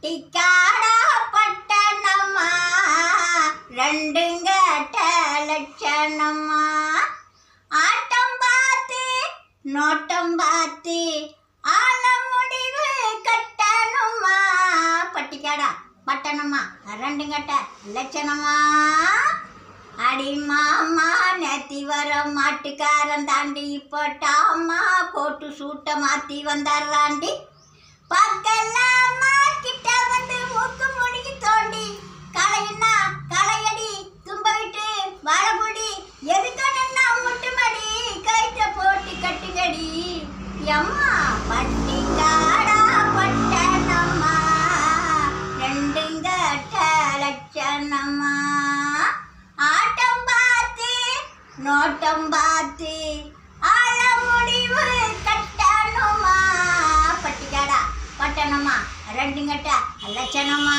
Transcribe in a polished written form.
பட்டிக்காடா பட்டணமா ரெண்டுங்கட்ட லட்சணமா ஆட்டம் பார்த்து நோட்டம் பார்த்து ஆள முடிவு கட்டணுமா பட்டிக்காடா பட்டணமா ரெண்டுங்கட்ட லட்சணமா அடி மாமா நேத்தி வர மாட்டுக்காரன் தாண்டி போட்டாமா போட்டு சூட்ட மாத்தி வந்தாராண்டி பக்கலாமா கிட்ட வந்து மூக்கு முடிக்கி தோண்டி களையினா களையடி தும்ப விட்டு வாழபுடி எதுக்கணுன்னா முட்டுமடி கைட்ட போட்டு கட்டுங்கடி எம்மா பட்டிக்காடா பட்டணமா ரெண்டுங்கட்ட லட்சணமா ஆட்டம் பார்த்து நோட்டம் பார்த்து ஆள முடிவு கட்டணுமா பட்டிக்காடா பட்டணமா ரெண்டுங்கட்ட லட்சணமா